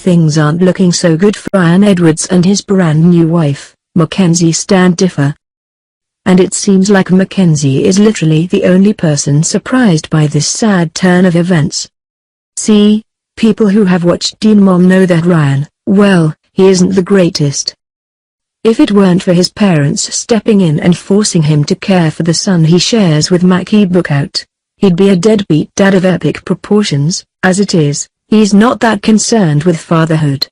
things aren't looking so good for Ryan Edwards and his brand new wife, Mackenzie Standifer. And it seems like Mackenzie is literally the only person surprised by this sad turn of events. See, people who have watched Teen Mom know that Ryan, well, he isn't the greatest. If it weren't for his parents stepping in and forcing him to care for the son he shares with Mackie Bookout, he'd be a deadbeat dad of epic proportions. As it is, he's not that concerned with fatherhood.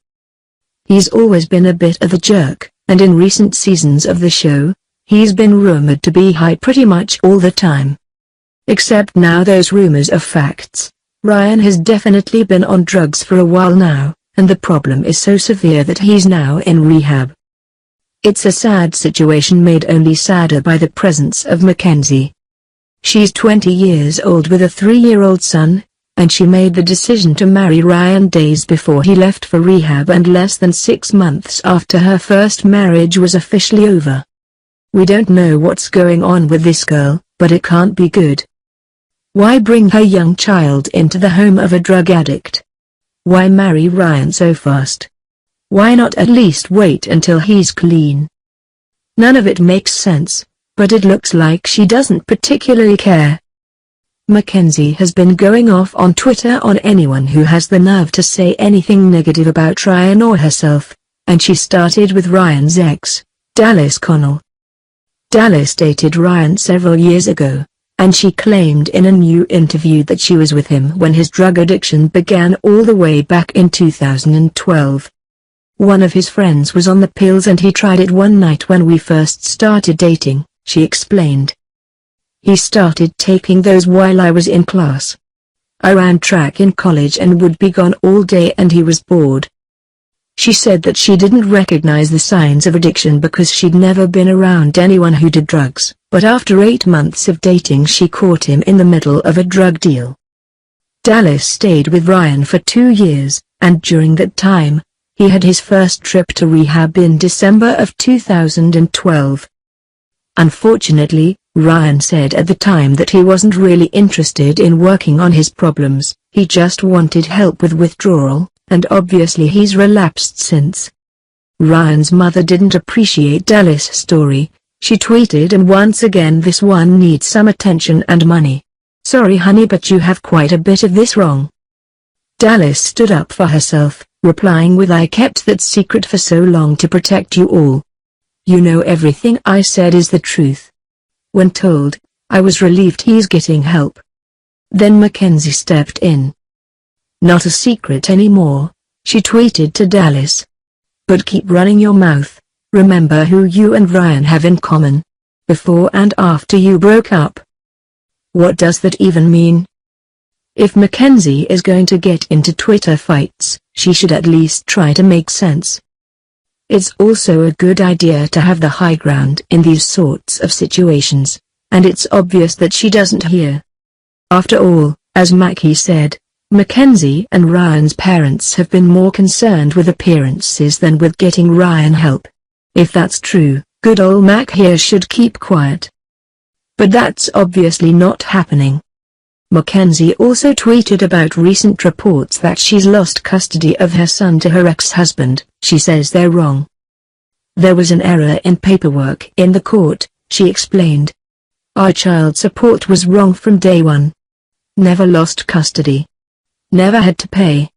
He's always been a bit of a jerk, and in recent seasons of the show, he's been rumored to be high pretty much all the time. Except now those rumors are facts. Ryan has definitely been on drugs for a while now, and the problem is so severe that he's now in rehab. It's a sad situation made only sadder by the presence of Mackenzie. She's 20 years old with a 3-year-old son, and she made the decision to marry Ryan days before he left for rehab and less than 6 months after her first marriage was officially over. We don't know what's going on with this girl, but it can't be good. Why bring her young child into the home of a drug addict? Why marry Ryan so fast? Why not at least wait until he's clean? None of it makes sense, but it looks like she doesn't particularly care. Mackenzie has been going off on Twitter on anyone who has the nerve to say anything negative about Ryan or herself, and she started with Ryan's ex, Dallas Connell. Dallas dated Ryan several years ago, and she claimed in a new interview that she was with him when his drug addiction began all the way back in 2012. One of his friends was on the pills and he tried it one night when we first started dating, she explained. He started taking those while I was in class. I ran track in college and would be gone all day and he was bored. She said that she didn't recognize the signs of addiction because she'd never been around anyone who did drugs, but after 8 months of dating she caught him in the middle of a drug deal. Dallas stayed with Ryan for 2 years, and during that time, he had his first trip to rehab in December of 2012. Unfortunately, Ryan said at the time that he wasn't really interested in working on his problems, he just wanted help with withdrawal, and obviously he's relapsed since. Ryan's mother didn't appreciate Dallas' story. She tweeted, "And once again this one needs some attention and money. Sorry honey, but you have quite a bit of this wrong." Dallas stood up for herself, replying with, "I kept that secret for so long to protect you all. You know everything I said is the truth." When told, "I was relieved he's getting help." Then Mackenzie stepped in. "Not a secret anymore," she tweeted to Dallas. "But keep running your mouth. Remember who you and Ryan have in common. Before and after you broke up." What does that even mean? If Mackenzie is going to get into Twitter fights, she should at least try to make sense. It's also a good idea to have the high ground in these sorts of situations, and it's obvious that she doesn't hear. After all, as Mackie said, Mackenzie and Ryan's parents have been more concerned with appearances than with getting Ryan help. If that's true, good old Mac here should keep quiet. But that's obviously not happening. Mackenzie also tweeted about recent reports that she's lost custody of her son to her ex-husband. She says they're wrong. "There was an error in paperwork in the court," she explained. "Our child support was wrong from day one. Never lost custody. Never had to pay."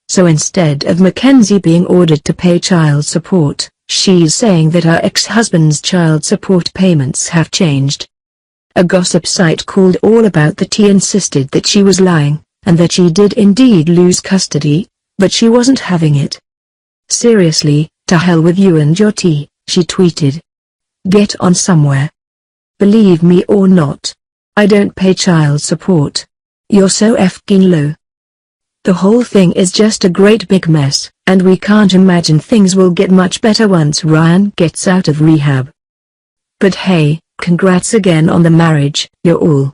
So instead of Mackenzie being ordered to pay child support, she's saying that her ex-husband's child support payments have changed. A gossip site called All About the Tea insisted that she was lying, and that she did indeed lose custody, but she wasn't having it. "Seriously, to hell with you and your tea," she tweeted. "Get on somewhere. Believe me or not, I don't pay child support. You're so effing low." The whole thing is just a great big mess, and we can't imagine things will get much better once Ryan gets out of rehab. But hey, congrats again on the marriage, you're all.